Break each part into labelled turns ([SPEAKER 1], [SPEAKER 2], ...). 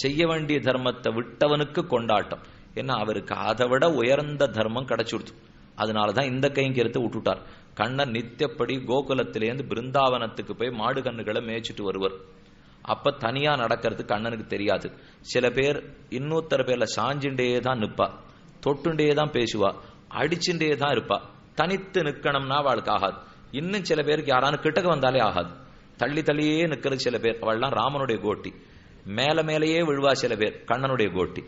[SPEAKER 1] செய்ய வேண்டிய தர்மத்தை விட்டவனுக்கு கொண்டாட்டம். ஏன்னா அவருக்கு அதை விட உயர்ந்த தர்மம் கிடைச்சுடுத்து. அதனாலதான் இந்த கைங்கரியத்தை விட்டுட்டார். கண்ணன் நித்தியப்படி கோகுலத்திலேருந்து பிருந்தாவனத்துக்கு போய் மாடு கண்ணுகளை மேய்ச்சிட்டு வருவர். அப்ப தனியா நடக்கிறது கண்ணனுக்கு தெரியாது. சில பேர் இன்னொருத்தர பேர்ல சாஞ்சுண்டே தான் நிப்பா, தொட்டுண்டே தான் பேசுவா, அடிச்சுட்டே தான் இருப்பா. தனித்து நிக்கணும்னா அவளுக்கு ஆகாது. இன்னும் சில பேருக்கு யாரானு கிட்டக்க வந்தாலே ஆகாது, தள்ளி தள்ளியே நிக்கிறது சில பேர். அவள்லாம் ராமனுடைய கோட்டி. மேல மேலேயே விழுவா சில பேர், கண்ணனுடைய கோட்டி.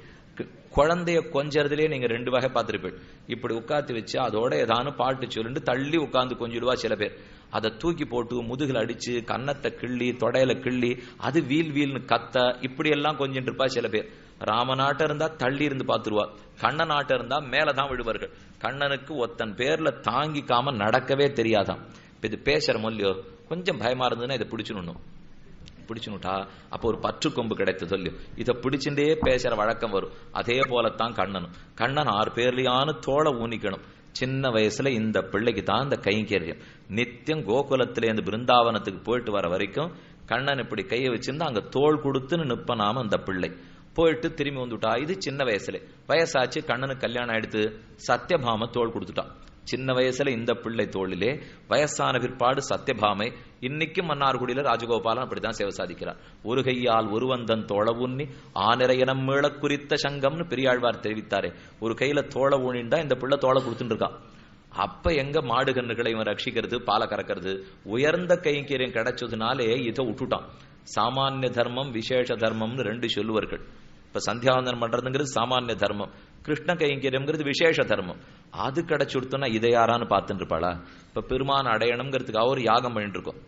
[SPEAKER 1] குழந்தைய கொஞ்சறதுலயே நீங்க ரெண்டு வகை பார்த்திருப்பீங்க. இப்படி உட்காந்து வச்சு அதோட ஏதானு பாட்டு சொல்லிட்டு தள்ளி உட்கார்ந்து கொஞ்சிடுவா சில பேர். அதை தூக்கி போட்டு முதுகுல அடிச்சு கன்னத்தை கிள்ளி தொடையில கிள்ளி அது வீல் வீல்னு கத்த இப்படி எல்லாம் கொஞ்சிட்டு இருப்பா சில பேர். ராமநாட்டம் இருந்தா தள்ளி இருந்து பார்த்துருவா, கண்ணநாட்டம் இருந்தா மேலதான் விழுவார்கள். கண்ணனுக்கு ஒத்தன் பேர்ல தாங்கிக்காம நடக்கவே தெரியாதான். இது பேசுற மொழியோ கொஞ்சம் பயமா இருந்ததுன்னா இதை பிடிச்சுடணும். பிடிச்சுனுட்டா அப்போ ஒரு பற்று கொம்பு கிடைத்து சொல்லு, இதை பிடிச்சுட்டே பேசுற வழக்கம் வரும். அதே போலத்தான் கண்ணனும். கண்ணன் 6 பேர்லயானு தோளை ஊனிக்கணும். சின்ன வயசுல இந்த பிள்ளைக்கு தான் இந்த கைங்கரியம். நித்தியம் கோகுலத்திலேருந்து பிருந்தாவனத்துக்கு போயிட்டு வர வரைக்கும் கண்ணன் இப்படி கையை வச்சிருந்தா அங்க தோள் கொடுத்துன்னு நிப்பனாம அந்த பிள்ளை போயிட்டு திரும்பி வந்துட்டா. இது சின்ன வயசுல. வயசாச்சு கண்ணனுக்கு கல்யாணம் ஆயிடுத்து. சத்யபாம தோள் கொடுத்துட்டான். சின்ன வயசுல இந்த பிள்ளை தோளிலே, வயசான பிற்பாடு சத்யபாமை. இன்னைக்கும் மன்னார்குடியில ராஜகோபாலன் அப்படித்தான் சேவை சாதிக்கிறார். ஒரு கையால் ஒருவந்தன் தோள ஊன்னி ஆனிரையனம் மீள குறித்த சங்கம்னு பெரியாழ்வார் தெரிவித்தாரே. ஒரு கையில தோள ஊனிண்டா இந்த பிள்ளை தோளை கொடுத்துட்டு இருக்கான். அப்ப எங்க மாடு கண்ணுகளை இவன் ரட்சிக்கிறது, பாலை கறக்கிறது. உயர்ந்த கைங்கரியம் கிடைச்சதுனாலே இதை விட்டுட்டான். சாமானிய தர்மம் விசேஷ தர்மம்னு 2 சொல்லுவார்கள். இப்ப சந்தியாவந்தனம் பண்றதுங்கிறது சாமானிய தர்மம், கிருஷ்ண கைங்கரியம்ங்கிறது விசேஷ தர்மம். அது கிடைச்சுடுத்தோன்னா இதை யாரான்னு பார்த்துட்டு இருப்பாளா? இப்ப பெருமான் அடையணுங்கிறதுக்காக ஒரு யாகம் பண்ணிட்டு இருக்கோம்,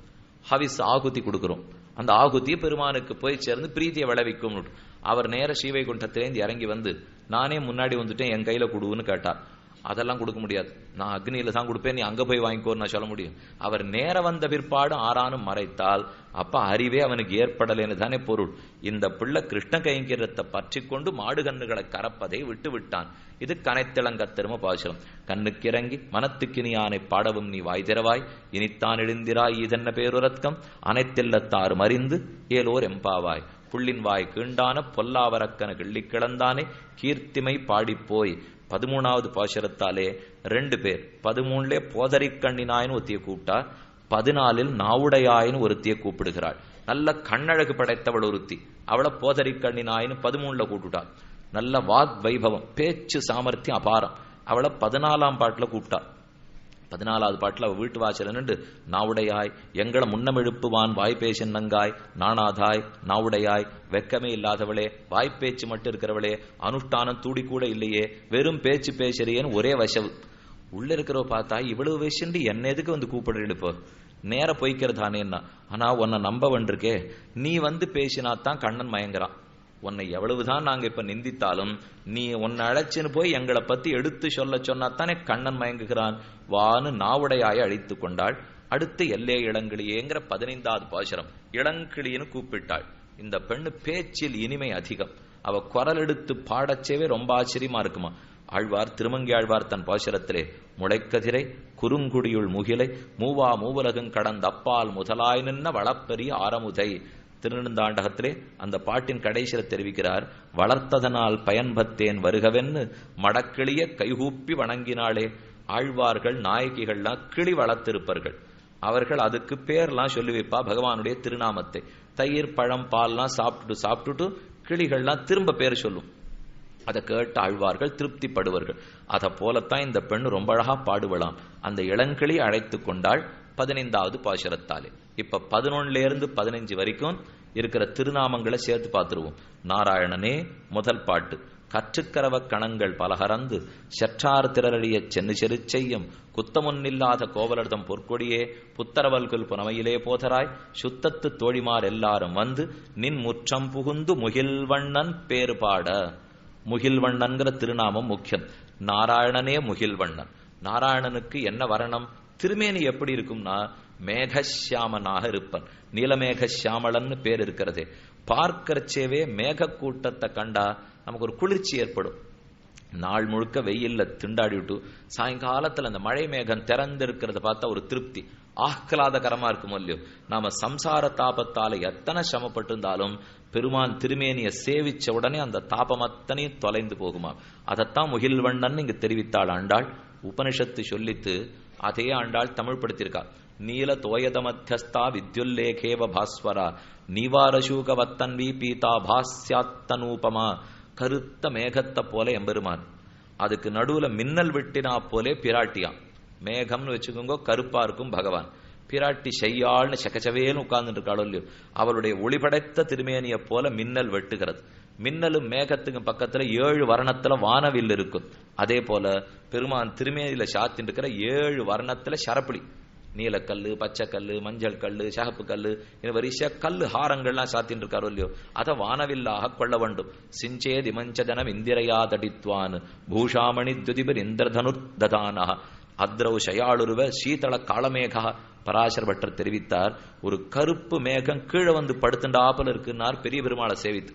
[SPEAKER 1] ஹவிஸ் ஆகுதி கொடுக்குறோம். அந்த ஆகுதியை பெருமானுக்கு போய் சேர்ந்து பிரீத்தியை விளைவிக்கும். அவர் நேர ஸ்ரீவைகுண்டத்திலேருந்து இறங்கி வந்து நானே முன்னாடி வந்துட்டேன் என் கையில கொடுன்னு கேட்டார். அதெல்லாம் கொடுக்க முடியாது, நான் அக்னியில தான் கொடுப்பேன், நீ அங்க போய் வாங்கிக்கோன்னு நான் சொல்ல முடியும். அவர் நேர வந்த பிற்பாடு ஆறானும் மறைத்தால் அப்ப அறிவே அவனுக்கு ஏற்படலைன்னு தானே பொருள். இந்த பிள்ளை கிருஷ்ண கைங்கரியத்தை பற்றி கொண்டு மாடு கண்ணுகளை கறப்பதை விட்டு விட்டான். இது கனைத்திளங்கத்திரும பாசுரம். கண்ணுக்கிறங்கி மனத்துக்கினி யானை பாடவும் நீ வாய் திறவாய், இனித்தான் எழுந்திராய் இதென்ன பேருரத்கம், அனைத்தில்லத்தாறு மறிந்து ஏலோர் எம்பாவாய், புள்ளின் வாய் கீண்டான பொல்லாவரக்கன கிள்ளி கிளந்தானே கீர்த்திமை பாடிப்போய். 13வது பாசுரத்தாலே 2 பேர். 13லே போதரிக்கண்ணினாயின்னு ஒருத்தியை கூப்பிட்டார், 14ல் நாவுடையாயின்னு ஒருத்தியை கூப்பிடுகிறாள். நல்ல கண்ணழகு படைத்தவள் ஒருத்தி, அவளை போதரிக்கண்ணினாயின்னு 13ல கூப்பிட்டாள். நல்ல வாக் வைபவம், பேச்சு சாமர்த்தியம் அபாரம், அவளை 14ஆம் பாட்டுல கூப்பிட்டா. 14வது பாட்டுல அவ வீட்டு வாசல் நின்று நாவுடையாய் எங்களை முன்னமெழுப்புவான் வாய்ப்பேசின் நங்காய் நானாதாய் நாவுடையாய், வெக்கமே இல்லாதவளே, வாய்ப்பேச்சு மட்டும் இருக்கிறவளே, அனுஷ்டானம் தூடி கூட இல்லையே, வெறும் பேச்சு பேசுறியேன்னு ஒரே வசவு. உள்ள இருக்கிறவ பார்த்தா இவ்வளவு வயசுண்டு என்ன எதுக்கு வந்து கூப்பிடுப்போ, நேர பொய்க்கிறதானேன்னா. ஆனா உன்னை நம்ப வந்திருக்கே, நீ வந்து பேசினாத்தான் கண்ணன் மயங்குறான். உன்னை எவ்வளவுதான் நாங்க இப்ப நிந்தித்தாலும் நீ உன்னை அழைச்சின்னு போய் எங்களை பத்தி எடுத்து சொல்ல சொன்னாத்தானே கண்ணன் மயங்குகிறான். வான்னு நாவுடையாய அழைத்து கொண்டாள். அடுத்து எல்லே இளங்கிளியேங்கிற 15வது பாசுரம். இளங்கிளின்னு கூப்பிட்டாள். இந்த பெண்ணு பேச்சில் இனிமை அதிகம். அவ குரல் எடுத்து பாடச்சேவே ரொம்ப ஆச்சரியமா இருக்குமா. ஆழ்வார் திருமங்கி ஆழ்வார் தன் பாசுரத்திலே முளைக்கதிரை குறுங்குடியுள் முகிலை மூவா மூவலகம் கடந்த அப்பால் முதலாய் நின்ன வளப்பெரிய ஆரமுதை திருநெடுந்தாண்டகத்திலே அந்த பாட்டின் கடைசியில தெரிவிக்கிறார். வளர்த்ததனால் பயன்பத்தேன் வருகவென்னு மடக்கிளிய கைகூப்பி வணங்கினாளே. ஆழ்வார்கள் நாயகிகள்லாம் கிளி வளர்த்திருப்பார்கள். அவர்கள் அதுக்கு பேர்லாம் சொல்லி வைப்பா பகவானுடைய திருநாமத்தை. தயிர் பழம் பால்லாம் சாப்பிட்டுட்டு கிளிகள்லாம் திரும்ப பேர் சொல்லும். அதை கேட்டு ஆழ்வார்கள் திருப்திப்படுவார்கள். அதை போலத்தான் இந்த பெண்ணு ரொம்ப அழகா பாடுவலாம். அந்த இளங்கிளி அழைத்து கொண்டாள் 15வது பாசுரத்தாலே. இப்ப 11லேருந்து 15 வரைக்கும் இருக்கிற திருநாமங்களை சேர்த்து பார்த்துருவோம். நாராயணனே முதல் பாட்டு. கற்றுக்கரவ கணங்கள் பலகரந்து செற்றார் திரளிய சென்னு செரு செய்யும் குத்தமுன்னில்லாத கோவலர்தம் பொற்கொடியே புத்தரவல்குல் புனமையிலே போதராய் சுத்தத்து தோழிமார் எல்லாரும் வந்து நின் முற்றம் புகுந்து முகில்வண்ணன் பேரு பாட. முகில்வண்ணன்கிற திருநாமம் முக்கியம். நாராயணனே முகில்வண்ணன். நாராயணனுக்கு என்ன வர்ணம், திருமேனி எப்படி இருக்கும்னா மேகசியாமனாக இருப்பன். நீலமேகசியாமலன்னு பேர் இருக்கிறதே. பார்க்கறச்சேவே மேக கூட்டத்தை கண்டா நமக்கு ஒரு குளிர்ச்சி ஏற்படும். நாள் முழுக்க வெயில்ல திண்டாடி விட்டு சாயங்காலத்துல அந்த மழை மேகம் திறந்திருக்கிறத பார்த்தா ஒரு திருப்தி, ஆஹ்லாதகரமா இருக்கும் இல்லையோ. நாம சம்சார தாபத்தால எத்தனை சிரமப்பட்டு இருந்தாலும் பெருமான் திருமேனியை சேவிச்ச உடனே அந்த தாபம் அத்தனையும் தொலைந்து போகுமா. அதைத்தான் முகில்வண்ணன் இங்கு தெரிவித்தாள் ஆண்டாள். உபனிஷத்து சொல்லித்து அதே ஆண்டாள் தமிழ் படுத்தியிருக்கா. நீல தோயத மத்தியஸ்தா வித்யுல்லேகேவ பாஸ்வரா நீவாரசூக வத்தன்வி பீதா பாஸ்யாத்தனூபமா. கருத்த மேகத்தை போல எம்பெருமான், அதுக்கு நடுவுல மின்னல் வெட்டினா போலே பிராட்டியா. மேகம்னு வச்சுக்கோங்க, கருப்பா இருக்கும் பகவான். பிராட்டி செய்யாள்னு சகச்சவேன்னு உட்கார்ந்துட்டு இருக்காளோ இல்லையோ, அவளுடைய ஒளிபடைத்த திருமேனியை போல மின்னல் வெட்டுகிறது. மின்னலும் மேகத்துக்கு பக்கத்துல 7 வர்ணத்துல வானவில் இருக்கும். அதே போல பெருமான் திருமேனியில சாத்தின் இருக்கிற 7 வர்ணத்துல சரப்பளி, நீலக்கல்லு, பச்சைக்கல்லு, மஞ்சள் கல்லு, சகப்பு கல்லு, இது வரிசையா கல்லு ஹாரங்கள்லாம் சாத்தின் இருக்காரோ இல்லையோ, அதை வானவில்லாக கொள்ள வேண்டும். சிஞ்சேதி மஞ்சதனம் இந்திரையா தடித்வான் பூஷாமணி துதிபர் இந்திரதனுர் ததானா அத்ரௌ சயாளுருவ சீதள காளமேகா. பராசர பட்டர் தெரிவித்தார், ஒரு கருப்பு மேகம் கீழே வந்து படுத்துண்டாப்பல் இருக்குன்னார். பெரிய பெருமாளை சேவித்து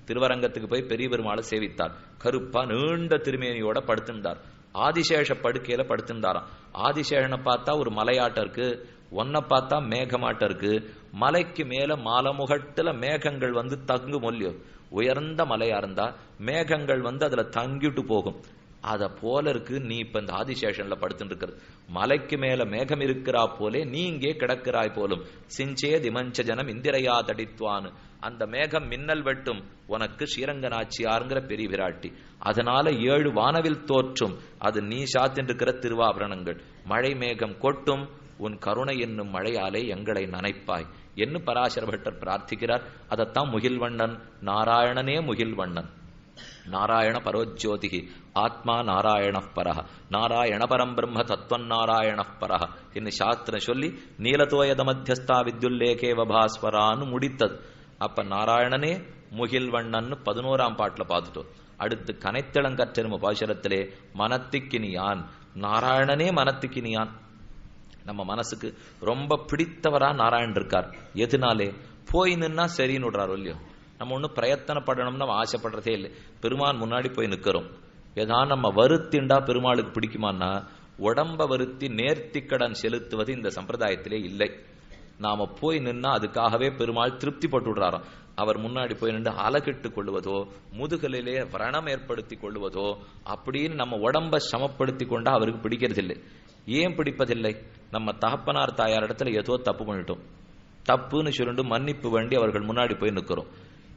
[SPEAKER 1] திருவரங்கத்துக்கு போய் பெரிய பெருமாளை சேவித்தார். கருப்பா நீண்ட திருமேனியோட படுத்திருந்தார். ஆதிசேஷ படுக்கையில படுத்திருந்தாராம். ஆதிசேஷனை பார்த்தா ஒரு மலையாட்டம் இருக்கு, ஒன்ன பார்த்தா மேகமாட்டம் இருக்கு. மலைக்கு மேல மாலமுகட்டுல மேகங்கள் வந்து தங்கு மொழியோ, உயர்ந்த மலையா இருந்தா மேகங்கள் வந்து அதுல தங்கிட்டு போகும். அத போல இருக்கு நீ இப்ப இந்த ஆதிசேஷன்ல படுத்துட்டு இருக்கிறது. மலைக்கு மேல மேகம் இருக்கிறா போலே நீ இங்கே கிடக்கிறாய் போலும். சிஞ்சே திமஞ்ச ஜனம் இந்திரையா தடித்வான். அந்த மேகம் மின்னல் வெட்டும் உனக்கு ஸ்ரீரங்கநாச்சியாருங்கிற பெரிய விராட்டி. அதனால 7 வானவில் தோற்றும். அது நீ சாத்தின் இருக்கிற திருவாபரணங்கள். மழை மேகம் கொட்டும், உன் கருணை என்னும் மழையாலே எங்களை நனைப்பாய் என்று பராசர பட்டர் பிரார்த்திக்கிறார். அதைத்தான் முகில்வண்ணன், நாராயணனே முகில்வண்ணன். நாராயண பரோஜ்யோதிகி ஆத்மா நாராயண பரஹ நாராயண பரம் பிரம்ம தத்துவன் நாராயண பரஹ என்று சாஸ்திரம் சொல்லி நீலதோயத மத்தியஸ்தா வித்யுல்லேகேவ பாஸ்வரான்னு முடித்தது. அப்ப நாராயணனே முகில்வண்ணன் 11ஆம் பாட்டுல பார்த்துட்டோம். அடுத்து கனைத்திளங்கற்றெரும பாசுரத்திலே மனத்திக்கினியான், நாராயணனே மனத்திக்கினியான். நம்ம மனசுக்கு ரொம்ப பிடித்தவரா நாராயணன் இருக்கார். எதுனாலே? போய் நின்னா சரின்னு விடுறாரு இல்லையோ. நம்ம ஒன்றும் பிரயத்தனப்படணும்னு நம்ம ஆசைப்படுறதே இல்லை. பெருமான் முன்னாடி போய் நிற்கிறோம். ஏதான் நம்ம வருத்திண்டா பெருமாளுக்கு பிடிக்குமான்னா, உடம்ப வருத்தி நேர்த்திக்கடன் செலுத்துவது இந்த சம்பிரதாயத்திலே இல்லை. நாம போய் நின்னா அதுக்காகவே பெருமாள் திருப்தி பட்டு விடுறாராம். அவர் முன்னாடி போய் நின்று அலகிட்டு கொள்வதோ, முதுகலிலே விரணம் ஏற்படுத்தி கொள்வதோ, அப்படின்னு நம்ம உடம்ப சமப்படுத்தி கொண்டா அவருக்கு பிடிக்கிறதில்லை. ஏன் பிடிப்பதில்லை? நம்ம தகப்பனார் தாயார் இடத்துல ஏதோ தப்பு பண்ணிட்டோம், தப்புன்னு சொல்லிட்டு மன்னிப்பு வேண்டி அவர்கள் முன்னாடி போய் நிற்கிறோம்.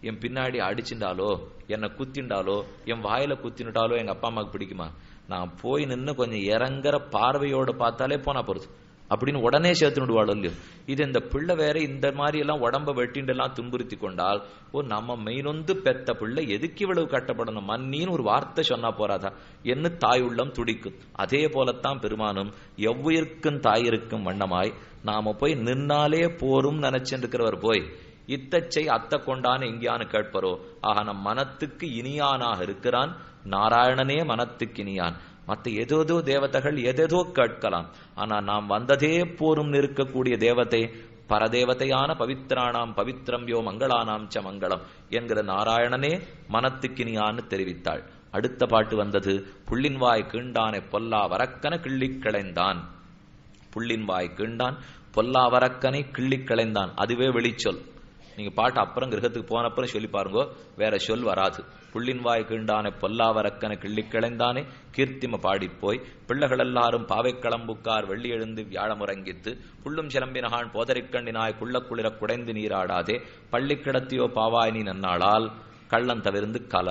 [SPEAKER 1] என் பின்னாடி அடிச்சுட்டாலோ, என்னை குத்திண்டாலோ, என் வாயில குத்தினுட்டாலோ எங்க அப்பா அம்மாவுக்கு பிடிக்குமா? நான் போய் நின்று கொஞ்சம் இறங்குற பார்வையோடு பார்த்தாலே போனா போறது அப்படின்னு உடனே சேர்த்து விடுவாளோ இல்லையோ. இது இந்த பிள்ளை வேற இந்த மாதிரி எல்லாம் உடம்ப வெட்டிண்டெல்லாம் துன்புறுத்தி கொண்டால், ஓ நம்ம மெயினொந்து பெத்த பிள்ளை எதுக்கு இவ்வளவு கட்டப்படணும், மன்னின்னு ஒரு வார்த்தை சொன்னா போறாதா என்ன தாய் உள்ளம் துடிக்கும். அதே போலத்தான் பெருமானும் எவ்வுயிர்க்கும் தாயிருக்கும் வண்ணமாய் நாம போய் நின்னாலே போரும் நினைச்சிருக்கிறவர் போய் இத்தச்சை அத்த கொண்டான்னு எங்கேயானு கேட்பரோ. ஆக நம் மனத்துக்கு இனியானாக இருக்கிறான் நாராயணனே மனத்துக்கு இனியான். மற்ற ஏதோ தேவதைகள் எதேதோ கேட்கலாம். ஆனா நாம் வந்ததே போரும் இருக்கக்கூடிய தேவதை பரதேவதையான பவித்ரானாம் பவித்ரம் யோ மங்களானாம் ச மங்களம் என்கிற நாராயணனே மனத்துக்கினியான்னு தெரிவித்தாள். அடுத்த பாட்டு வந்தது, புள்ளின் வாய் கீண்டானை பொல்லா வரக்கன கிள்ளிக் களைந்தான். புள்ளின் வாய் கீண்டான் பொல்லா வரக்கனை கிள்ளிக் களைந்தான். அதுவே வெளிச்சொல். நீங்க பாட்டு அப்புறம் கிரகத்துக்கு போன அப்புறம் சொல்லி பாருங்க, வேற சொல் வராது. புள்ளின் வாய் கீண்டானே பொல்லாவரக்கனை கிள்ளிக் கிளைந்தானே கீர்த்திம பாடிப்போய் பிள்ளைகள் எல்லாரும் பாவை களம்புக்கார் வெள்ளி எழுந்து வியாழமுறங்கித்து புள்ளும் சிலம்பினகான் போதரிக்கண்டினாய் குள்ள குளிர குடைந்து நீராடாதே பள்ளி கிடத்தியோ பாவாய் நீ நன்னாளால் கள்ளம் தவிர்ந்து கல.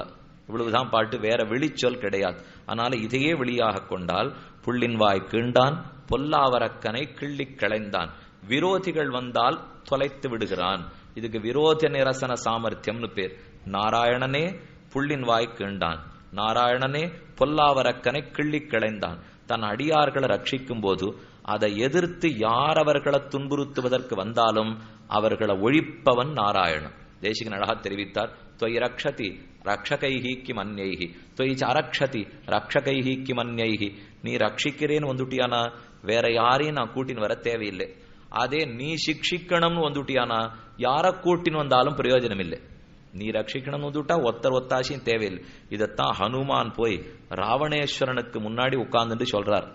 [SPEAKER 1] இவ்வளவுதான் பாட்டு, வேற வெளிச்சொல் கிடையாது. அதனால இதையே வெளியாக கொண்டால் புள்ளின் வாய் கீண்டான் பொல்லாவரக்கனை கிள்ளிக் கிளைந்தான். விரோதிகள் வந்தால் தொலைத்து விடுகிறான். இதுக்கு விரோத நிரசன சாமர்த்தியம்னு பேர். நாராயணனே புள்ளின் வாய் கீண்டான், நாராயணனே பொல்லாவரக்கனை கிள்ளிக் கிளைந்தான். தன் அடியார்களை ரட்சிக்கும் போது அதை எதிர்த்து யார் அவர்களை துன்புறுத்துவதற்கு வந்தாலும் அவர்களை ஒழிப்பவன் நாராயணன். தேசிகன் அழகா தெரிவித்தார், தொய் ரக்ஷதி ரக்ஷகைஹி கிமன்யைஹி தொய் அரக்ஷதி ரக்ஷகைஹி கிமன்யைஹி. நீ ரட்சிக்கிறேன்னு வந்துட்டியானா வேற யாரையும் நான் கூட்டின்னு வர தேவையில்லை. அதே நீ சிக்ஷிக்கணும்னு வந்துட்டியானா யார கூட்டின்னு வந்தாலும் பிரயோஜனம் இல்லை. நீ ரட்சிக்கணும் வந்துட்டா ஒத்தாசியும் தேவையில்லை. இதத்தான் ஹனுமான் போய் ராவணேஸ்வரனுக்கு முன்னாடி உட்கார்ந்துட்டு சொல்றார்,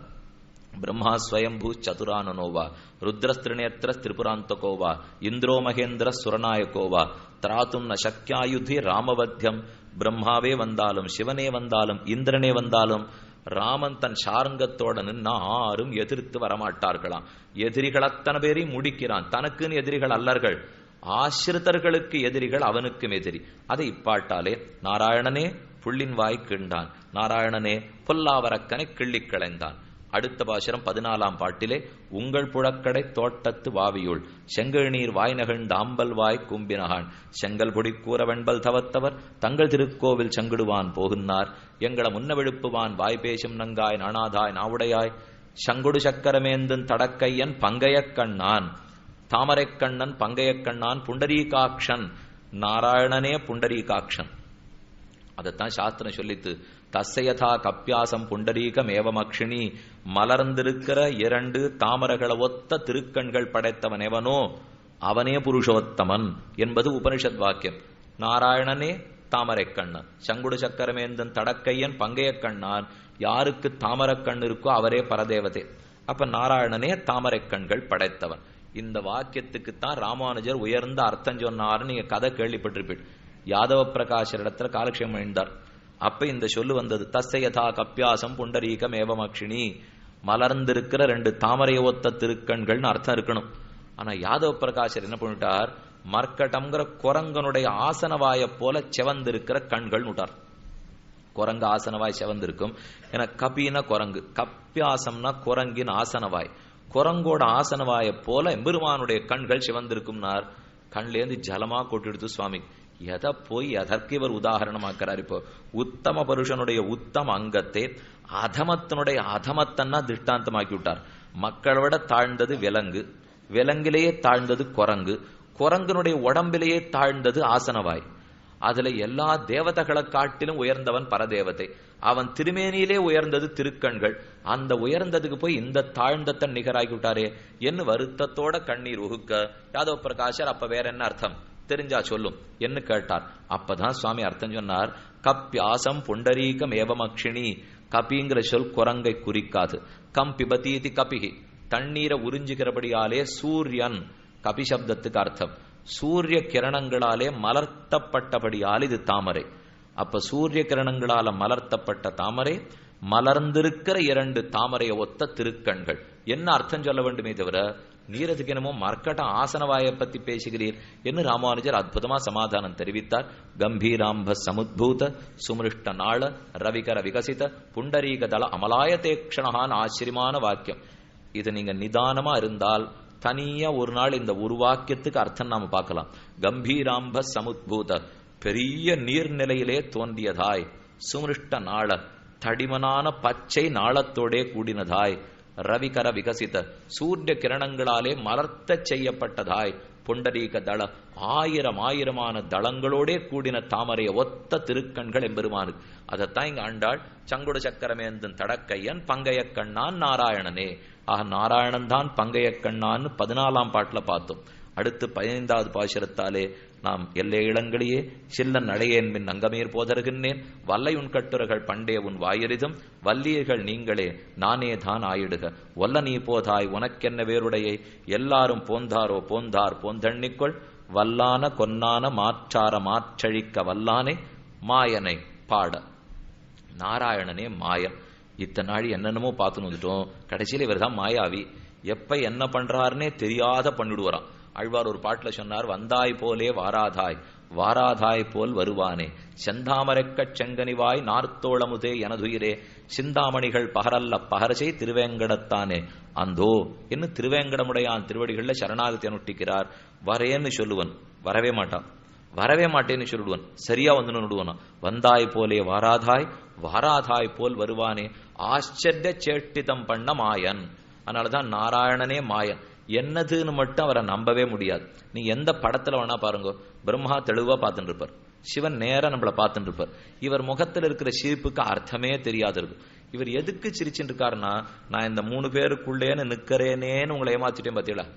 [SPEAKER 1] பிரம்மா ஸ்வயம்பூ சதுரானனோவா ருத்ரஸ்திரிநேத்திர திரிபுராந்தகோவா இந்திரோ மகேந்திர சுரநாயகோவா திராத்தும் ந சக்யாயுதி ராமவத்தியம். பிரம்மாவே வந்தாலும் சிவனே வந்தாலும் இந்திரனே வந்தாலும் ராமன் தன் சாரங்கத்தோட நின்னா யாரும் எதிர்த்து வரமாட்டார்களாம். எதிரிகள் அத்தனை பேரையும் முடிக்கிறான். தனக்குன்னு எதிரிகள் அல்லர்கள், ஆசிரிதர்களுக்கு எதிரிகள் அவனுக்கும் எதிரி. அதை இப்பாட்டாலே நாராயணனே புள்ளின் வாய் கிண்டான், நாராயணனே பொல்லாவரக்கனை கிள்ளிக் களைந்தான். அடுத்த பாசுரம் 14ஆம் பாட்டிலே உங்கள் புழக்கடை தோட்டத்து வாவியுள் செங்கல் நீர் வாய் நகழ்ந்த ஆம்பல் வாய் கும்பினகான் செங்கல் பொடி கூற வெண்பல் தவத்தவர் தங்கள் திருக்கோவில் செங்கிடுவான் போகுன்னார் எங்கள முன்னவெழுப்புவான் வாய் பேசும் நங்காய் நாணாதாய் நாவுடையாய் சங்குடு சக்கரமேந்தன் தடக்கையன் பங்கையக் கண்ணான் தாமரைக் கண்ணன் பங்கையக் கண்ணான் புண்டரீகாட்சன். நாராயணனே புண்டரீகாட்சன். அதைத்தான் சாஸ்திரம் சொல்லித்து தஸ்யதா கப்பியாசம் புண்டரீகம் ஏவமக்ஷினி. மலர்ந்திருக்கிற 2 தாமரைகளை ஒத்த திருக்கண்கள் படைத்தவன் எவனோ அவனே புருஷோத்தமன் என்பது உபனிஷத் வாக்கியம். நாராயணனே தாமரை கண்ணன், சங்குடு சக்கரமேந்தன் தடக்கையன் பங்கைய கண்ணான். யாருக்கு தாமரை கண் இருக்கோ அவரே பரதேவதே. அப்ப நாராயணனே தாமரை கண்கள் படைத்தவன். இந்த வாக்கியத்துக்குத்தான் ராமானுஜர் உயர்ந்த அர்த்தம் சொன்னார்னு நீங்க கதை கேள்விப்பட்டிருப்பீள். யாதவ பிரகாஷர் இடத்துல காலக்ஷேமம் எழுந்தார். அப்ப இந்த சொல்லு வந்தது, தஸ்யதா கப்பியாசம் புண்டரீகம் ஏவமக்ஷினி. மலர்ந்திருக்கிற 2 தாமரைய ஒத்த திருக்கண்கள்னு அர்த்தம் இருக்கணும். ஆனா யாதவ பிரகாஷர் என்ன பண்ணிட்டார், மர்க்கட்டம்ங்கிற குரங்கனுடைய ஆசனவாய போல செவந்திருக்கிற கண்கள் நுட்டார். குரங்கு ஆசனவாய் செவந்திருக்கும். ஏன்னா கபின குரங்கு, கப்பியாசம்னா குரங்கின் ஆசனவாய். குரங்கோட ஆசனவாய போல எம்பெருமானுடைய கண்கள் சிவந்திருக்கும்னார். கண்லேருந்து ஜலமா கொட்டிடுத்து சுவாமி. எதை போய் எதற்கு இவர் உதாரணமாக்கிறார்? இப்போ உத்தம புருஷனுடைய உத்தம அங்கத்தை அதமத்தினுடைய அதமத்தன்னா திருஷ்டாந்தமாக்கி விட்டார். மக்களை விட தாழ்ந்தது விலங்கு, விலங்கிலேயே தாழ்ந்தது குரங்கு, குரங்கனுடைய உடம்பிலேயே தாழ்ந்தது ஆசனவாய். அதுல எல்லா தேவதைகளை காட்டிலும் உயர்ந்தவன் பரதேவதை. அவன் திருமேனியிலே உயர்ந்தது திருக்கண்கள். அந்த உயர்ந்ததுக்கு போய் இந்த தாழ்ந்தத்தை நிகராக்கி விட்டாரே என்று வருத்தத்தோட கண்ணீர் உகுக்க யாதவ பிரகாஷர் அப்ப வேற என்ன அர்த்தம் தெரிஞ்சா சொல்லும் என்று கேட்டார். அப்பதான் சுவாமி அர்த்தம் சொன்னார், கப்பியாசம் புண்டரீகம் ஏவமக்ஷினி. கபிங்கிற சொல் குரங்கை குறிக்காது. கம் பிபதீதி கபிகி, தண்ணீரை உறிஞ்சுகிறபடியாலே சூரியன் கபி சப்தத்துக்கு அர்த்தம். சூரிய கிரணங்களாலே மலர்த்தப்பட்டபடியால் இது தாமரை. அப்ப சூரிய கிரணங்களால மலர்த்தப்பட்ட தாமரை, மலர்ந்திருக்கிற 2 தாமரையை ஒத்த திருக்கண்கள் என்ன அர்த்தம் சொல்ல வேண்டுமே தவிர நீரதுக்கு என்னமோ மர்க்கட்ட ஆசனவாயை பத்தி பேசுகிறீர் என்று ராமானுஜர் அற்புதமா சமாதானம் தெரிவித்தார். கம்பீராம்ப சமுத்பூத சுமிருஷ்ட நாள ரவிகர விகசித புண்டரீக தள அமலாயதேக்ஷணான் ஆச்சரியமான வாக்கியம். இது நீங்க நிதானமா இருந்தால் தனியா ஒரு நாள் இந்த ஒரு வாக்கியத்துக்கு அர்த்தம் நாம பார்க்கலாம். கம்பீராம்ப சமுத்பூத, பெரிய நீர்நிலையிலே தோன்றியதாய், சுமிருஷ்ட நாள, தடிமனான பச்சை நாளத்தோடே கூடினதாய், ரவிகர விகசித, சூரிய கிரணங்களாலே மலர்த்த செய்யப்பட்டதாய், புண்டரீக தள, 1000 தளங்களோடே கூடின தாமரைய ஒத்த திருக்கண்கள் எம்பெருமானு. அதைத்தான் இங்க ஆண்டாள் சங்குடு சக்கரமேந்தன் தடக்கையன் பங்கைய கண்ணான் நாராயணனே. ஆக நாராயணன் தான் பங்கைய கண்ணான்னு 14ஆம் பாட்டுல பார்த்தோம். அடுத்து 15வது பாசுரத்தாலே நாம் எல்லை இளங்களியே சில்லன் நடையேன்பின் அங்கமீர் போதருகின்றேன் வல்லை உன் கட்டுரைகள் பண்டே உன் வாயரிதும் வல்லியர்கள் நீங்களே நானே தான் ஆயிடுக ஒல்ல நீ போதாய் உனக்கென்ன வேறுடையை எல்லாரும் போந்தாரோ போந்தார் போந்தண்ணிக்கொள் வல்லான கொன்னான மாற்றார மாற்றழிக்க வல்லானே மாயனை பாட. நாராயணனே மாயன். இத்தனை நாள் என்னென்னமோ பார்த்துன்னு வந்துட்டோம். கடைசியில் இவர் தான் மாயாவி. எப்ப என்ன பண்றாருன்னே தெரியாத பண்ணிடுவாராம். ஆழ்வார் ஒரு பாட்டுல சொன்னார், வந்தாய் போலே வாராதாய் வாராதாய் போல் வருவானே செந்தாமரைக்கச் செங்கனிவாய் நார்த்தோளமுதே எனதுயிரே சிந்தாமணிகள் பகரல்ல பகரசை திருவேங்கடத்தானே அந்தோ என்று திருவேங்கடமுடையான் திருவடிகள்ல சரணாகத்தை அனுஷ்டிக்கிறார். வரேன்னு சொல்லுவன், வரவே மாட்டான். வரவே மாட்டேன்னு சொல்லிடுவன், சரியா வந்து விடுவானா. வந்தாய் போலே வாராதாய் வாராதாய் போல் வருவானே ஆச்சரிய சேட்டிதம் பண்ண மாயன். அதனாலதான் நாராயணனே மாயன். என்னதுன்னு மட்டும் அவரை நம்பவே முடியாது. நீ எந்த படத்துல வேணா பாருங்க, பிரம்மா தெளிவா பார்த்துட்டு இருப்பார், சிவன் நேரா நம்மள பார்த்துட்டு இருப்பார். இவர் முகத்துல இருக்கிற சிரிப்புக்கு அர்த்தமே தெரியாது இருக்கும். இவர் எதுக்கு சிரிச்சுட்டு இருக்காருன்னா, நான் இந்த 3 பேருக்குள்ளேன்னு நிக்கிறேனேன்னு உங்களை ஏமாத்திட்டேன் பார்த்தீங்களா,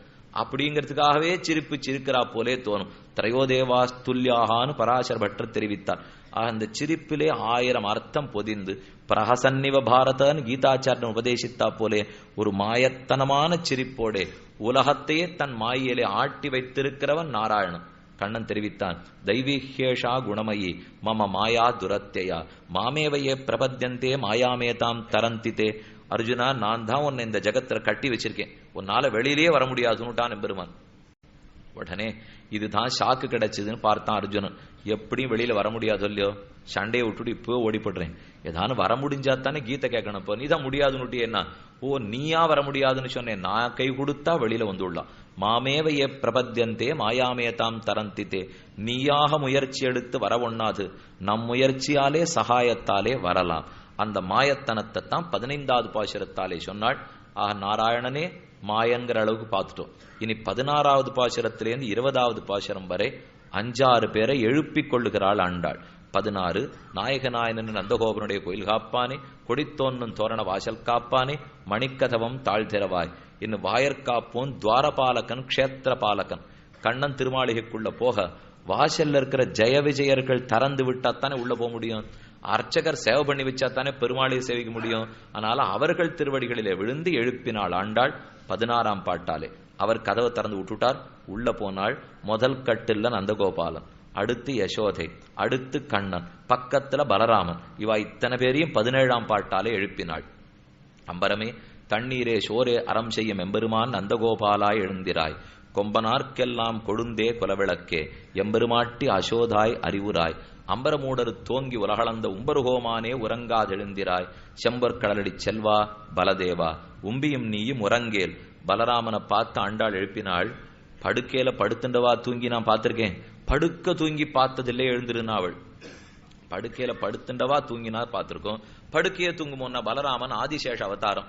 [SPEAKER 1] அப்படிங்கிறதுக்காகவே சிரிப்பு சிரிக்கிறா போலே தோணும். திரையோதேவாஸ்துல்யாகான்னு பராசர பட்டர் தெரிவித்தார். அந்த சிரிப்பிலே 1000 அர்த்தம் பொதிந்து பிரஹசன்னிவ பாரதன்னு கீதாச்சாரியன் உபதேசித்தா போலே ஒரு மாயத்தனமான சிரிப்போடே உலகத்தையே தன் மாயிலே ஆட்டி வைத்திருக்கிறவன் நாராயணன். கண்ணன் தெரிவித்தான், தெய்வீஹேஷா குணமயி மம மாயா துரத்தையா மாமேவையே பிரபத்தியந்தே மாயாமேதாம் தரந்தித்தே. அர்ஜுனா, நான் தான் உன்னை இந்த ஜகத்துல கட்டி வச்சிருக்கேன், உன்னால வெளியிலேயே வர முடியாதுன்னுட்டான் எம்பெருமான். உடனே இதுதான் ஷாக்கு கிடைச்சதுன்னு பார்த்தான் அர்ஜுனன். எப்படியும் வெளியில வர முடியாது இல்லையோ, சண்டையை விட்டுட்டு இப்போ ஓடிப்படுறேன், ஏதானு வர முடிஞ்சா தானே கீதை கேட்கணும். இப்போ நீ தான் முடியாதுன்னுட்டு என்ன? ஓ, நீயா வர முடியாதுன்னு சொன்னேன், நான் கை கொடுத்தா வெளியில வந்துள்ளான். மாமேவையே பிரபத்தியந்தே மாயாமேதாம் தரந்தித்தே. நீயாக முயற்சி எடுத்து வர ஒண்ணாது, நம் முயற்சியாலே சகாயத்தாலே வரலாம். அந்த மாயத்தனத்தை தான் 15வது பாசுரத்தாலே சொன்னாள். ஆக நாராயணனே மாயன்கிற அளவுக்கு பார்த்துட்டோம். இனி 16வது பாசுரத்திலேருந்து 20வது பாசுரம் வரை 5-6 பேரை எழுப்பிக் கொள்ளுகிறாள் ஆண்டாள். 16 நாயகநாயனன் நந்தகோபனுடைய கோயில் காப்பானே, கொடித்தோன்னும் தோரண வாசல் காப்பானே, மணிக்கதவம் தாழ்திரவாய். இன்னும் வாயற்காப்போன் துவாரபாலகன் க்ஷேத்திர பாலகன். கண்ணன் திருமாளிகைக்குள்ள போக வாசல்ல இருக்கிற ஜெய விஜயர்கள் திறந்து விட்டாத்தானே உள்ள போக முடியும். அர்ச்சகர் சேவை பண்ணி வச்சாத்தானே பெருமாளையை சேவிக்க முடியும். அதனால அவர்கள் திருவடிகளிலே விழுந்து எழுப்பினாள் ஆண்டாள். 16ஆம் பாட்டாலே அவர் கதவை திறந்து விட்டுட்டார். உள்ள போனாள். முதல் கட்டில்ல நந்தகோபாலன், அடுத்து யசோதை, அடுத்து கண்ணன், பக்கத்துல பலராமன். இவா இத்தனை பேரையும் 17ஆம் பாட்டாலே எழுப்பினாள். அம்பரமே தண்ணீரே சோரே அறம் செய்யும் எம்பெருமான் நந்தகோபாலாய் எழுந்திராய், கொம்பனார்க்கெல்லாம் கொழுந்தே குலவிளக்கே, எம்பெருமாட்டி அசோதாய் அறிவுராய், அம்பரமூடரு தோங்கி உலகளந்த உம்பருகோமானே உறங்காதெழுந்திராய், செம்பர் கடலடி செல்வா பலதேவா உம்பியும் நீயும் உறங்கேல். பலராமனை பார்த்து ஆண்டாள் எழுப்பினாள். படுக்கையில படுத்துண்டவா தூங்கி நான் பார்த்திருக்கேன், படுக்க தூங்கி பார்த்ததில்லை எழுந்திருந்தா அவள். படுக்கையில படுத்துண்டவா தூங்கினா பார்த்திருக்கோம், படுக்கையே தூங்குமோன்னா பலராமன் ஆதிசேஷ அவதாரம்.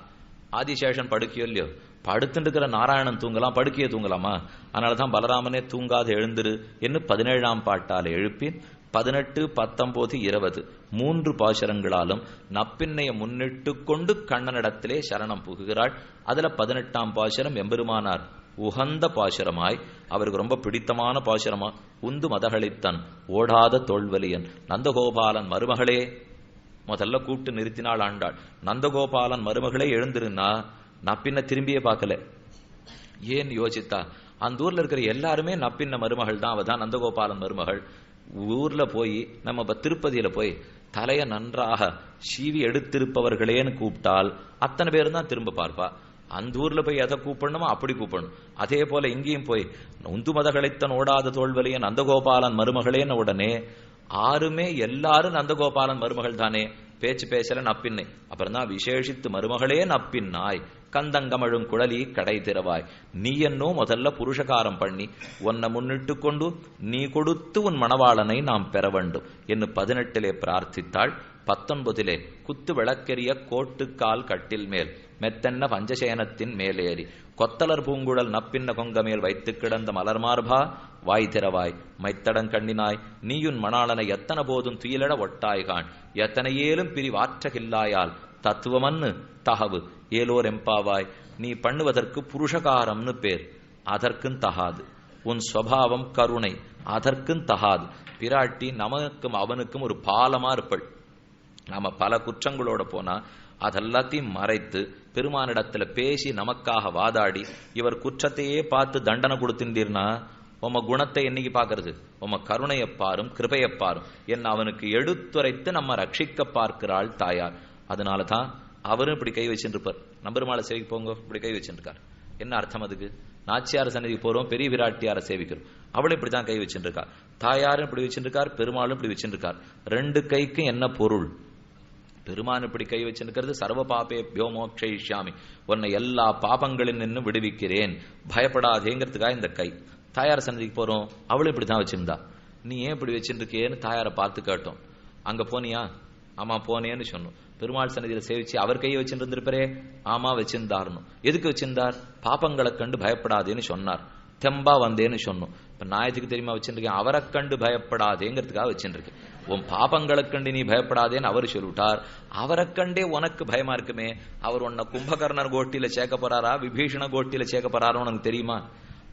[SPEAKER 1] ஆதிசேஷன் படுக்கையோ இல்லையோ, படுத்துட்டு நாராயணன் தூங்கலாம், படுக்கையே தூங்கலாமா? அதனாலதான் பலராமனே தூங்காது எழுந்திரு என்று 17ஆம் பாட்டால் எழுப்பி 18, 19, 20 3 பாசுரங்களாலும் நப்பின்னைய முன்னிட்டு கொண்டு கண்ணனிடத்திலே சரணம் புகுகிறாள். அதுல 18ஆம் பாசுரம் எம்பெருமானார் உகந்த பாசுரமாய், அவருக்கு ரொம்ப பிடித்தமான பாசுரமா, உந்து மதகளித்தன் ஓடாத தோல்வலியன் நந்தகோபாலன் மருமகளே. முதல்ல கூப்பிட்டு நிறுத்தினாள் ஆண்டாள். நந்தகோபாலன் மருமகளே எழுந்திருந்தா நப்பின்ன திரும்பியே பார்க்கல. ஏன் யோசித்தா, அந்த ஊர்ல இருக்கிற எல்லாருமே நப்பின்ன மருமகள் தான், அவதான் நந்தகோபாலன் மருமகள். ஊர்ல போய் நம்ம திருப்பதியில போய் தலைய நன்றாக சீவி எடுத்திருப்பவர்களேன்னு கூப்பிட்டால் அத்தனை பேரும் தான் திரும்ப பார்ப்பா. அந்த ஊர்ல போய் எதை கூப்பிடணுமோ அப்படி கூப்பிடணும். அதே போல இங்கேயும் போய் உந்து மதகளைத்தன் ஓடாத தோல்வலியன் நந்தகோபாலன் மருமகளேன்னு உடனே எல்லாரும் நந்தகோபாலன் மருமகள் தானே, பேச்சு பேசல நப்பின்னை. அப்புறம் தான் விசேஷித்து மருமகளே நப்பின்னாய் கந்தங்கமழும் குழலி கடை திறவாய். நீ என்னோ முதல்ல புருஷகாரம் பண்ணி உன்னை முன்னிட்டு கொண்டு நீ கொடுத்து உன் மணவாளனை நாம் பெற வேண்டும் என்று 18 பிரார்த்தித்தாள். 19 குத்து விளக்கெரிய கோட்டுக்கால் கட்டில் மேல் மெத்தென்ன பஞ்சசேனத்தின் மேலேறி கொத்தலர் பூங்குழல் நப்பின்ன கொங்க மேல் வைத்து கிடந்த மலர்மார்பா வாய் திறவாய் மைத்தடன் கண்ணினாய். நீயுன் மணாளனை எத்தனை போதும் துயிலட ஒட்டாய்கான் எத்தனையேலும் பிரிவாற்றகில்லாயால் தத்துவமன்னு தகவு ஏலோர் எம்பாவாய். நீ பண்ணுவதற்கு புருஷகாரம்னு பேர், அதற்கும் தகாது. உன் ஸ்வபாவம் கருணை, அதற்கும் தகாது. பிராட்டி நமக்கும் அவனுக்கும் ஒரு பாலமா இருப்பள். நாம பல குற்றங்களோட போனா அதெல்லாத்தையும் மறைத்து பெருமானிடத்துல பேசி நமக்காக வாதாடி இவர் குற்றத்தையே பார்த்து தண்டனை கொடுத்துட்டீர்னா உம குணத்தை என்னைக்கு பாக்குறது? உம கருணையை பாரும், கிருபையை பாரும் என்ன அவனுக்கு எடுத்துரைத்து நம்ம ரட்சிக்க பார்க்கிறாள் தாயார். அதனாலதான் அவரும் இப்படி கை வச்சுருப்பார். நம்பெருமாளை சேவிக்க போங்க, இப்படி கை வச்சுருக்கார். என்ன அர்த்தம் அதுக்கு? நாச்சியார் சன்னதிக்கு போறோம், பெரிய விராட்டியாரை சேவிக்கிறோம், அவளும் இப்படித்தான் கை வச்சுருக்கார். தாயாரும் இப்படி வச்சுருக்கார், பெருமாளும் இப்படி வச்சுருக்கார். 2 கைக்கும் என்ன பொருள்? பெருமான் இப்படி கை வச்சிருக்கிறது சர்வ பாபே பியோமோக்ஷயிஷ்யாமி, உன்னை எல்லா பாபங்களில் நின்று விடுவிக்கிறேன், பயப்படாதேங்கிறதுக்காக இந்த கை. தாயார் சன்னதிக்கு போறோம், அவளும் இப்படிதான் வச்சிருந்தா. நீ ஏன் இப்படி வச்சிருக்கேன்னு தாயாரை பார்த்து கேட்டோம். அங்க போனியா? ஆமா போனேன்னு சொன்னோம். பெருமாள் சன்னதியில சேவிச்சு அவர் கையை வச்சுருந்திருப்பாரே, ஆமா வச்சிருந்தாருன்னு. எதுக்கு வச்சிருந்தார்? பாப்பங்களை கண்டு பயப்படாதேன்னு சொன்னார். தெம்பா வந்தேன்னு சொன்னோம். இப்ப நாயத்துக்கு தெரியுமா வச்சிருக்கேன்? அவரை கண்டு பயப்படாதேங்கிறதுக்காக வச்சிருக்கேன். உன் பாப்பங்களை கண்டு நீ பயப்படாதேன்னு அவர் சொல்லிட்டார். அவரை கண்டே உனக்கு பயமா இருக்குமே. அவர் உன்னை கும்பகர்ணர் கோட்டியில சேர்க்க போறாரா, விபீஷண கோட்டியில சேர்க்க போறாரோ உனக்கு தெரியுமா?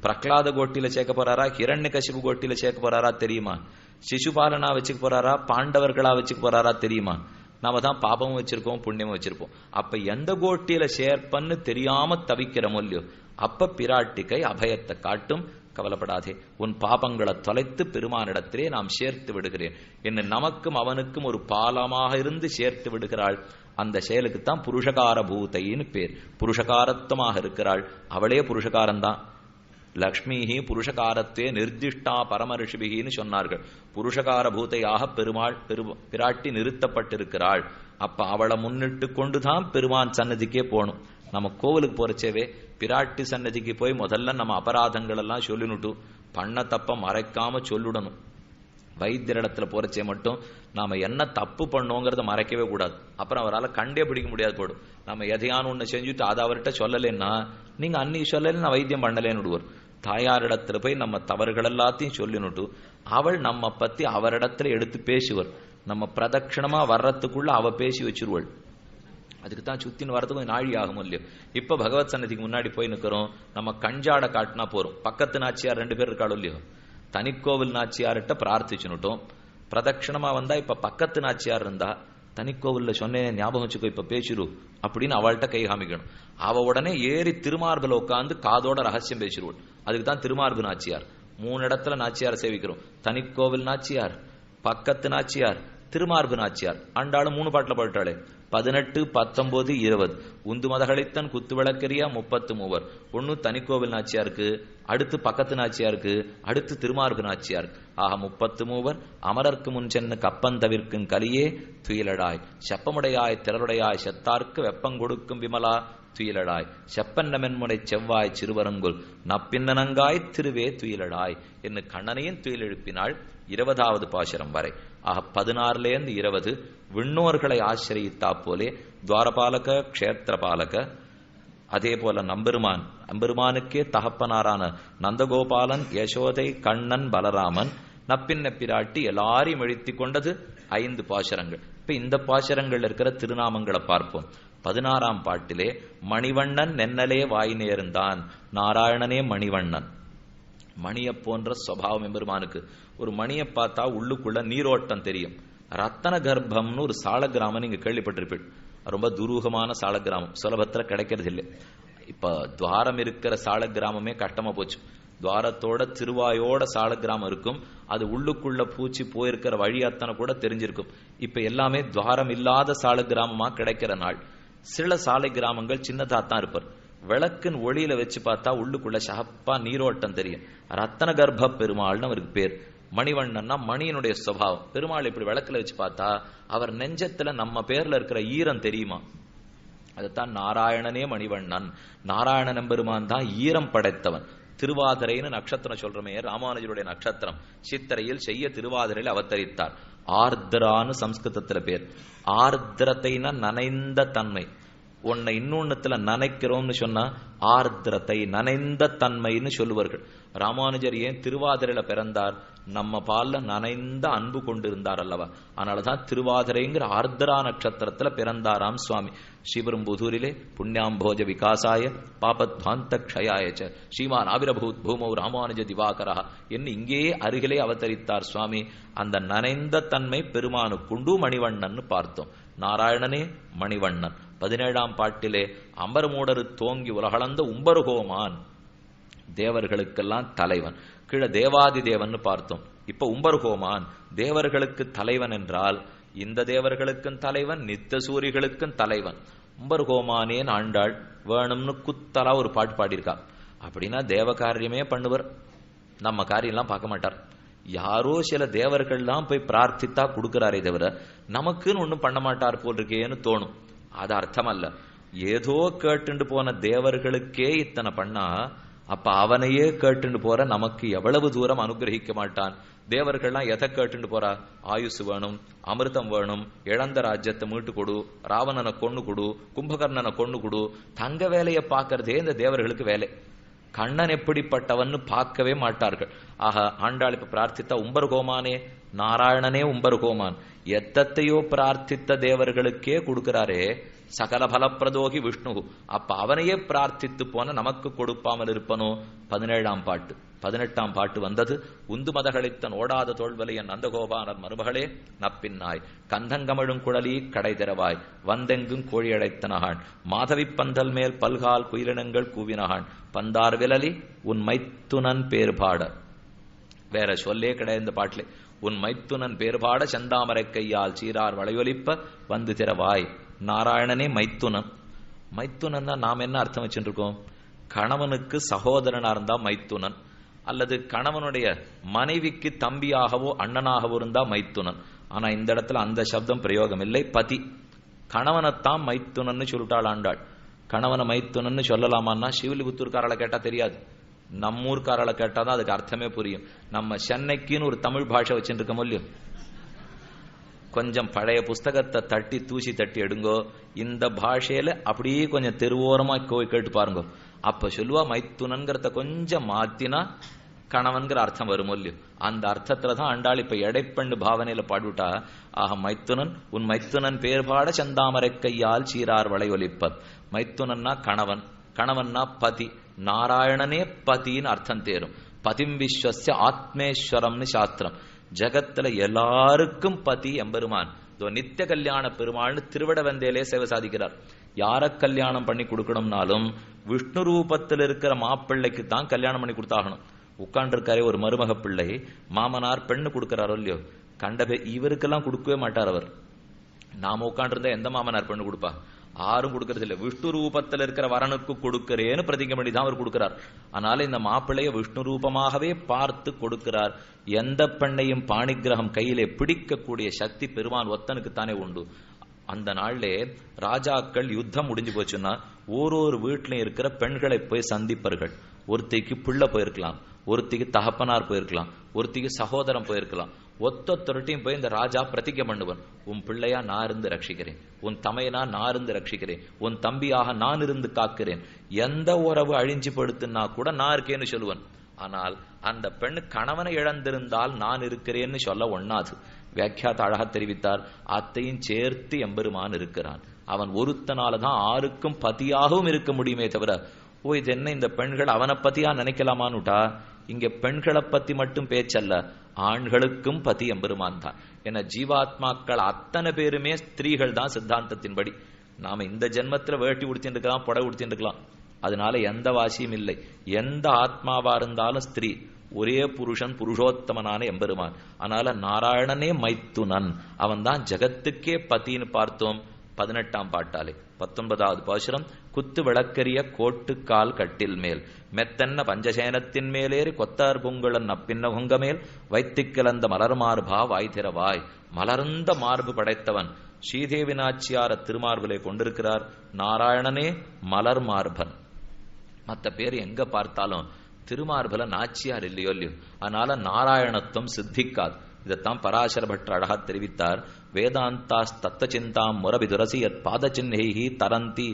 [SPEAKER 1] பிரகலாத கோட்டியில சேர்க்க போறாரா, ஹிரண்யகசிபு கோட்டியில சேர்க்க போறாரா தெரியுமா? சிசுபாலனா வச்சுக்க போறாரா, பாண்டவர்களா வச்சுக்க போறாரா தெரியுமா? நாம தான் பாபமும் வச்சிருக்கோம், புண்ணியமும் வச்சிருப்போம். அப்ப எந்த கோட்டியில சேர்ப்பன்னு தெரியாம தவிக்கிற மொழியோ, அப்ப பிராட்டிக்கை அபயத்தை காட்டும். கவலைப்படாதே, உன் பாபங்களை தொலைத்து பெருமானிடத்திலே நாம் சேர்த்து விடுகிறேன் என்று நமக்கும் அவனுக்கும் ஒரு பாலமாக இருந்து சேர்த்து விடுகிறாள். அந்த செயலுக்குத்தான் புருஷகார பூதைன்னு பேர். புருஷகாரத்துவமாக இருக்கிறாள், அவளே புருஷகாரம்தான். லக்ஷ்மிஹி புருஷகாரத்தே நிர்திஷ்டா பரமரிஷிபிகின்னு சொன்னார்கள். புருஷகார பூதையாக பெருமாள் பிராட்டி நிறுத்தப்பட்டிருக்கிறாள். அப்ப அவளை முன்னிட்டு கொண்டுதான் பெருமான் சன்னதிக்கே போகணும். நம்ம கோவிலுக்கு போறச்சேவே பிராட்டி சன்னதிக்கு போய் முதல்ல நம்ம அபராதங்கள் எல்லாம் சொல்லினுட்டு பண்ண தப்ப மறைக்காம சொல்லிடணும். வைத்தியரிடத்துல போறச்சே மட்டும் நாம என்ன தப்பு பண்ணோங்கிறத மறைக்கவே கூடாது. அப்புறம் அவரால் கண்டே பிடிக்க முடியாது போடும். நம்ம எதையான ஒண்ணு செஞ்சுட்டு அதை அவர்கிட்ட சொல்லலைன்னா, நீங்க அன்னைக்கு சொல்லல நான் வைத்தியம் பண்ணலேன்னு விடுவார். தாயாரிடத்துல போய் நம்ம தவறுகள் எல்லாத்தையும் சொல்லினுட்டு அவள் நம்ம பத்தி அவரிடத்துல எடுத்து பேசுவார். நம்ம பிரதட்சணமா வர்றதுக்குள்ள அவ பேசி வச்சிருவாள். அதுக்கு தான் சுத்தின்னு வரதுக்கும் நாழி ஆகும் இல்லையோ. இப்ப பகவத் சன்னதிக்கு முன்னாடி போய் நிக்கிறோம், நம்ம கஞ்சாட காட்டினா போறோம். பக்கத்து நாச்சியார் 2 பேர் இருக்காளோ இல்லையோ, தனிக்கோவில் நாச்சியார்கிட்ட பிரார்த்திச்சுனுட்டோம். பிரதட்சணமா வந்தா இப்ப பக்கத்து நாச்சியார் இருந்தா, தனிக்கோவில்ல சொன்னேன் ஞாபகம் வச்சுக்கோ, இப்ப பேசிரு அப்படின்னு அவள்கிட்ட கை காமிக்கணும். அவ உடனே ஏறி திருமார்பில் உட்காந்து காதோட ரகசியம் பேசிடுவோம். அதுக்கு தான் திருமார்பு நாச்சியார். 3 இடத்துல நாச்சியார் சேவிக்கிறோம். தனிக்கோவில் நாச்சியார், பக்கத்து நாச்சியார், திருமார்பு நாச்சியார். ஆண்டாலும் 3 பாட்டில் போட்டாளே, 18, 19, 20. உந்து மதகளித்தன் குத்து விளக்கரியா 33. ஒன்னு தனிக்கோவில் நாச்சியாருக்கு, அடுத்து பக்கத்து நாச்சியாருக்கு, அடுத்து திருமார்பு நாச்சியார். ஆக 33. அமரர்க்கு முன் சென்னு கப்பந்தவிற்கும் கலியே துயிலடாய், செப்பமுடையாய் திரளுடையாய் செத்தார்க்கு வெப்பம் கொடுக்கும் விமலா துயிலடாய், செப்பன்ன மென்முனை செவ்வாய் சிறுவரங்குல் நப்பின்னனங்காய் திருவே துயிலடாய் என்று கண்ணனையும் துயில் எழுப்பினாள். 20வது பாசுரம் வரை. ஆக 16லேருந்து 20 விண்ணோர்களை ஆசிரியித்தா போலே துவாரபாலக க்ஷேத்திரபாலக, அதே போல நம்பெருமானுக்கே தகப்பனாரான நந்தகோபாலன், யசோதை, கண்ணன், பலராமன், நப்பின்ன பிராட்டி எல்லாரையும் எழுத்தி கொண்டது 5 பாசுரங்கள். இப்ப இந்த பாசுரங்கள் இருக்கிற திருநாமங்களை பார்ப்போம். 16ஆம் பாட்டிலே மணிவண்ணன் நென்னலே வாய் நேர்ந்தான், நாராயணனே மணிவண்ணன். மணியை போன்ற சுபாவம் எம்பெருமானுக்கு. ஒரு மணியை பார்த்தா உள்ளுக்குள்ள நீரோட்டம் தெரியும். ரத்தன கர்ப்பம்னு ஒரு சால கிராமம் நீங்க கேள்விப்பட்டிருப்பீங்க. ரொம்ப துரூகமான சால கிராமம், சுலபத்துல கிடைக்கிறது இல்லை. இப்ப துவாரம் இருக்கிற சால கிராமமே கஷ்டமா போச்சு. துவாரத்தோட திருவாயோட சால கிராமம் இருக்கும். அது உள்ளுக்குள்ள பூச்சி போயிருக்கிற வழி அத்தனை கூட தெரிஞ்சிருக்கும். இப்ப எல்லாமே துவாரம் இல்லாத சால கிராமமா கிடைக்கிற நாள். சில சாலை கிராமங்கள் சின்னதாத்தான் இருப்பார். விளக்கின் ஒளியில வச்சு பார்த்தா உள்ளுக்குள்ள சகப்பா நீரோட்டம் தெரியும். ரத்தன கர்ப்ப பெருமாள்னு அவருக்கு பேர். மணிவண்ணன்னா மணியினுடைய சுபாவம். பெருமாள் இப்படி விளக்குல வச்சு பார்த்தா அவர் நெஞ்சத்துல நம்ம பேர்ல இருக்கிற ஈரம் தெரியுமா? அதுதான் நாராயணனே மணிவண்ணன். நாராயணன் எம்பெருமான் தான் ஈரம் படைத்தவன். திருவாதிரைன்னு நட்சத்திரம் சொல்றமே, ராமானுஜருடைய நட்சத்திரம். சித்திரையில் செய்ய திருவாதிரையில் அவதரித்தார். ஆர்திரான்னு சம்ஸ்கிருதத்துல பேர். ஆர்திரத்தைனா நனைந்த தன்மை. உன்னை இன்னொன்னுத்துல நனைக்கிறோம்னு சொன்னா ஆர்திரத்தை நனைந்த தன்மைன்னு சொல்லுவார்கள். ராமானுஜர் ஏன் திருவாதிரையில பிறந்தார்? நம்ம பால்ல நனைந்த அன்பு கொண்டிருந்தார் அல்லவா. அதனாலதான் திருவாதிரைங்கிற ஆர்திரா நட்சத்திரத்துல பிறந்தாராம் சுவாமி. ஸ்ரீபெரும்புதூரிலே புண்ணியாம்போஜ விகாசாய பாபத்வாந்த க்ஷயாயச்ச ஸ்ரீமான் ஆவிரபூத் பூமௌ ராமானுஜ திவாகரா என்று இங்கேயே அருகிலே அவதரித்தார் சுவாமி. அந்த நனைந்த தன்மை பெருமானுக்குண்டு மணிவண்ணன் பார்த்தோம். நாராயணனே மணிவண்ணன். 17ஆம் பாட்டிலே அம்பரமூடரு தோங்கி உலகளந்த உம்பருகோமான், தேவர்களுக்கெல்லாம் தலைவன். கீழே தேவாதி தேவன் பார்த்தோம். இப்ப உம்பருகோமான் தேவர்களுக்கு தலைவன் என்றால் இந்த தேவர்களுக்கும் தலைவன், நித்த சூரிகளுக்கும் தலைவன். உம்பருகோமானேன் ஆண்டாள் வேணும்னு குத்தலா ஒரு பாட்டு பாடியிருக்கா. அப்படின்னா தேவ காரியமே பண்ணுவர், நம்ம காரியம்லாம் பார்க்க மாட்டார். யாரோ சில தேவர்கள்லாம் போய் பிரார்த்தித்தா கொடுக்கிறாரே தவிர நமக்குன்னு ஒன்னும் பண்ண மாட்டார் போல் இருக்கேன்னு தோணும். அது அர்த்தம் அல்ல. ஏதோ கேட்டுண்டு போன தேவர்களுக்கே இத்தனை பண்ணா அப்ப அவனையே கேட்டுண்டு போற நமக்கு எவ்வளவு தூரம் அனுகிரகிக்க மாட்டான்? தேவர்கள்லாம் எதை கேட்டுண்டு போறா? ஆயுசு வேணும், அமிர்தம் வேணும், இழந்த ராஜ்யத்தை மீட்டு கொடு, ராவணனை கொண்டு கொடு, கும்பகர்ணனை கொண்டு கொடு. தங்க வேலையை பார்க்கறதே இந்த தேவர்களுக்கு வேலை. கண்ணன் எப்படிப்பட்டவன்னு பார்க்கவே மாட்டார்கள். ஆக ஆண்டாள் இப்ப பிரார்த்தித்தா உம்பர்கோமானே நாராயணனே உம்பர்கோமான். எத்தத்தையோ பிரார்த்தித்த தேவர்களுக்கே கொடுக்கிறாரே, சகல பலப்பிரதோகி விஷ்ணு. அப்ப அவனையே பிரார்த்தித்து போன நமக்கு கொடுப்பாமல் இருப்பனோ? 17ஆம் பாட்டு. 18ஆம் பாட்டு வந்தது. உந்து மதகளித்தன் ஓடாத தோல்வலையன் நந்தகோபானர் மருமகளே நப்பின்னாய், கந்தங்கமழும் குழலி கடை திறவாய், வந்தெங்கும் கோழி அடைத்தனகான், மாதவி பந்தல் மேல் பல்கால் குயிலினங்கள் கூவினகான், பந்தார் விலலி உன் மைத்துனன் பேர் பாட. வேற சொல்லே கிடையாது இந்த பாட்டிலே. உன் மைத்துனன் பேர் பாட செந்தாமரை கையால் சீரார் வளையொலிப்ப வந்து திறவாய். நாராயணனே மைத்துனன். மைத்துனன்னா நாம் என்ன அர்த்தம் வச்சுட்டு இருக்கோம்? கணவனுக்கு சகோதரனா இருந்தா மைத்துனன், அல்லது கணவனுடைய மனைவிக்கு தம்பியாகவோ அண்ணனாகவோ இருந்தா மைத்துனன். ஆனா இந்த இடத்துல அந்த சப்தம் பிரயோகம் இல்லை. பதி கணவனைத்தான் மைத்துனன்னு சொல்லிட்டாள் ஆண்டாள். கணவனை மைத்துனன்னு சொல்லலாமான்னா சிவிலிபுத்தூர்காரளை கேட்டா தெரியாது, நம்மூர்காரளை கேட்டாதான் அதுக்கு அர்த்தமே புரியும். நம்ம சென்னைக்குன்னு ஒரு தமிழ் பாஷை வச்சுட்டு இருக்க முடியும். கொஞ்சம் பழைய புஸ்தகத்தை தட்டி தூசி தட்டி எடுங்கோ, இந்த பாஷையில அப்படியே கொஞ்சம் தெருவோரமா கேட்டு பாருங்க. அப்ப சொல்லுவா மைத்துனன்கிறத கொஞ்சம் மாத்தினா கணவன்கிற அர்த்தம் வரும் இல்லையோ. அந்த அர்த்தத்துலதான் ஆண்டாள் இப்ப எடைப்பண்ணு பாவனையில பாடுவிட்டா. ஆக மைத்துனன் உன் மைத்துனன் பேர் பாட செந்தாமரை கையால் சீரார் வளையொலிப்ப. மைத்துனன்னா கணவன், கணவன்னா பதி. நாராயணனே பதின்னு அர்த்தம் தேரும். பதிம் விஸ்வஸ்ய ஆத்மேஸ்வரம்னு சாஸ்திரம். ஜகத்துல எல்லாருக்கும் பதி எம்பெருமான். நித்திய கல்யாண பெருமாள்னு திருவிடவந்தேலே சேவை சாதிக்கிறார். யார கல்யாணம் பண்ணி கொடுக்கணும்னாலும் விஷ்ணு ரூபத்தில் இருக்கிற மாப்பிள்ளைக்கு தான் கல்யாணம் பண்ணி கொடுத்தாகணும். உட்காண்டிருக்காரே ஒரு மருமக பிள்ளை, மாமனார் பெண்ணு கொடுக்கிறாரோ இல்லையோ, கண்டபே இவருக்கெல்லாம் கொடுக்கவே மாட்டார் அவர். நாம உட்காண்டிருந்தா எந்த மாமனார் பெண்ணு கொடுப்பா? யாரும் கொடுக்கறது இல்லை. விஷ்ணு ரூபத்தில் இருக்கிற வரனுக்கு கொடுக்கிறேன்னு பிரதிங்க பண்ணி தான் அவர் கொடுக்கிறார். அதனால இந்த மாப்பிள்ளைய விஷ்ணு ரூபமாகவே பார்த்து கொடுக்கிறார். எந்த பெண்ணையும் பாணிகிரகம் கையிலே பிடிக்கக்கூடிய சக்தி பெருமான் ஒத்தனுக்குத்தானே உண்டு. அந்த நாள்லே ராஜாக்கள் யுத்தம் முடிஞ்சு போச்சுன்னா ஒரு வீட்டிலையும் இருக்கிற பெண்களை போய் சந்திப்பார்கள். ஒருத்திக்கு பிள்ளை போயிருக்கலாம், ஒருத்திக்கு தகப்பனார் போயிருக்கலாம், ஒருத்திக்கு சகோதரம் போயிருக்கலாம். ஒத்தொத்தொருட்டையும் போய் இந்த ராஜா பிரதிஜை பண்ணுவன். உன் பிள்ளையா நான் இருந்து ரட்சிக்கிறேன், உன் தமையனா நான் இருந்து ரட்சிக்கிறேன், உன் தம்பியாக நான் இருந்து காக்கிறேன், எந்த உறவு அழிஞ்சு படுத்துனா கூட நான் இருக்கேன்னு சொல்லுவன். ஆனால் அந்த பெண் கணவனை இழந்திருந்தால் நான் இருக்கிறேன்னு சொல்ல ஒண்ணாது. வியாக்கியாத்த அழகா தெரிவித்தார். அத்தையும் சேர்த்து எம்பெருமான் இருக்கிறான். அவன் ஒருத்தனாலதான் ஆருக்கும் பதியாகவும் இருக்க முடியுமே தவிர, ஓ இது என்ன இந்த பெண்கள் அவனை பத்தியா நினைக்கலாமான்னுட்டா, இங்க பெண்களை பத்தி மட்டும் பேச்சல்ல, ஆண்களுக்கும் பதி எம்பெருமான் தான். ஏன்னா ஜீவாத்மாக்கள் அத்தனை பேருமே ஸ்திரீகள் தான் சித்தாந்தத்தின்படி. நாம இந்த ஜென்மத்துல வேட்டி உடுத்திட்டு இருக்கலாம், புடவை உடுத்திட்டு இருக்கலாம், அதனால எந்த வாசியும் இல்லை. எந்த ஆத்மாவா இருந்தாலும் ஸ்திரீ, ஒரே புருஷன் புருஷோத்தமனான எம்பெருமான். அதனால நாராயணனே மைத்துனன், அவன் தான் ஜகத்துக்கே பத்தின்னு பார்த்தோம் 18ஆம் பாட்டாலே. 19வது பாசுரம். குத்து விளக்கரிய கோட்டுக்கால் கட்டில் மேல் மெத்தன்ன பஞ்சசேனத்தின் மேலேறி கொத்தார் பொங்கலன் நப்பின்ன பொங்க மேல் வைத்திக் கிளந்த மலர் மார்பா வாய்திரவாய். மலர்ந்த மார்பு படைத்தவன் ஸ்ரீதேவி நாச்சியார திருமார்பிலே கொண்டிருக்கிறார். நாராயணனே மலர் மார்பன். மற்ற பேர் எங்க பார்த்தாலும் திருமார்பல நாச்சியார் இல்லையோ இல்லையோ, அதனால நாராயணத்துவம் சித்திக்காது. இதைத்தான் பராசர பட்டர் அழகா தெரிவித்தார். வேதாந்தாஸ் தத்த சிந்தாம் முரபிதுரசி யத் பாத சின்ஹி தரந்தி.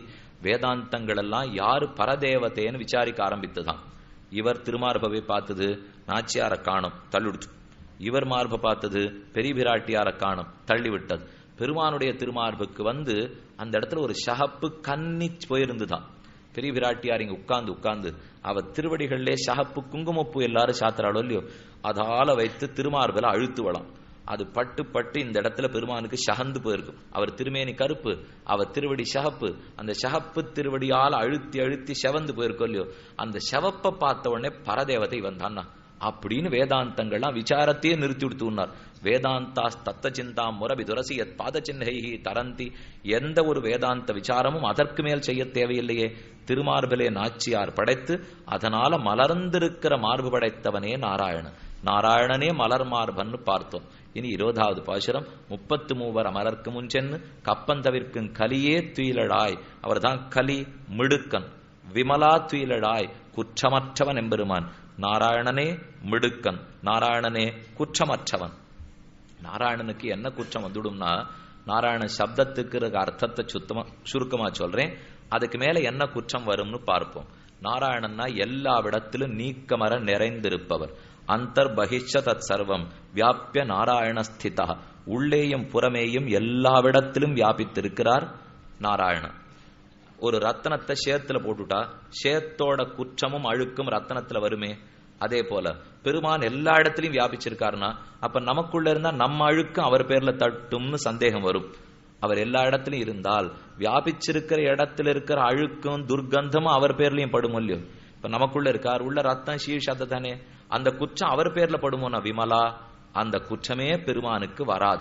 [SPEAKER 1] வேதாந்தங்கள் எல்லாம் யாரு பரதேவத்தைன்னு விசாரிக்க ஆரம்பித்துதான். இவர் திருமார்பவை பார்த்தது, நாச்சியார காணும் தள்ளிவிடுச்சு. இவர் மார்பை பார்த்தது, பெரிய பிராட்டியார காணும் தள்ளிவிட்டது. பெருமானுடைய திருமார்புக்கு வந்து அந்த இடத்துல ஒரு ஷஹப்பு கன்னி போயிருந்துதான். பெரிய பிராட்டியார் இங்க உட்கார்ந்து அவ திருவடிகளிலே ஷஹப்பு குங்குமப்பூ எல்லாரும் சாத்திராளோ இல்லையோ, அதால வைத்து திருமார்பல அழுத்து வளம். அது பட்டு பட்டு இந்த இடத்துல பெருமானுக்கு ஷஹந்து போயிருக்கும். அவர் திருமேனி கருப்பு, அவர் திருவடி ஷஹப்பு. அந்த ஷஹப்பு திருவடியால் அழுத்தி அழுத்தி செவந்து போயிருக்கோம் இல்லையோ, அந்த செவப்பை பார்த்த உடனே பரதேவதை வந்தான்னா அப்படின்னு வேதாந்தங்கள்லாம் விசாரத்தையே நிறுத்தி விடுத்துனார். வேதாந்தா தத்த சிந்தாம் முரபி துரசி யத் பாத சின்ஹி தரந்தி. எந்த ஒரு வேதாந்த விசாரமும் அதற்கு மேல் செய்ய தேவையில்லையே. திருமார்பிலே நாச்சியார் படைத்து அதனால மலர்ந்திருக்கிற மார்பு படைத்தவனே நாராயணன். நாராயணனே மலர் மார்பன்னு பார்த்தோம். இனி 20வது பாசுரம். 33 அமரர்க்கு முன்சென்னு கப்பந்தவிற்கும் கலியே துயிலடாய். அவர் தான் கலி மிடுக்கன். விமலா துயிலடாய் குற்றமற்றவன் எம்பெருமான். நாராயணனே மிடுக்கன், நாராயணனே குற்றமற்றவன். நாராயணனுக்கு என்ன குற்றம் வந்துடும்னா, நாராயணன் சப்தத்துக்கு அர்த்தத்தை சுருக்கமா சொல்றேன், அதுக்கு மேல என்ன குற்றம் வரும்னு பார்ப்போம். நாராயணன்னா எல்லா இடத்திலும் நீக்கமர நிறைந்திருப்பவர். அந்தர் பகிஷ்ச தத் சர்வம் வியாபிய நாராயண ஸ்திதா. உள்ளேயும் புறமேயும் எல்லாவிடத்திலும் வியாபித்திருக்கிறார் நாராயணன். ஒரு ரத்தனத்தை சேத்துல போட்டுட்டா சேத்தோட குற்றமும் அழுக்கும் ரத்தனத்துல வருமே. அதே போல பெருமான் எல்லா இடத்திலையும் வியாபிச்சிருக்காருன்னா அப்ப நமக்குள்ள இருந்தா நம்ம அழுக்கும் அவர் பேர்ல தட்டும்னு சந்தேகம் வரும். அவர் எல்லா இடத்திலும் இருந்தால் வியாபிச்சிருக்கிற இடத்துல இருக்கிற அழுக்கும் துர்கந்தமும் அவர் பேர்லயும் படும் இல்லையோ. இப்ப நமக்குள்ள இருக்கார், உள்ள ரத்தம் சீஷத்தை தானே, அந்த குற்றம் அவர் பேர்ல படுமோனா விமலா, அந்த குற்றமே பெருமானுக்கு வராது.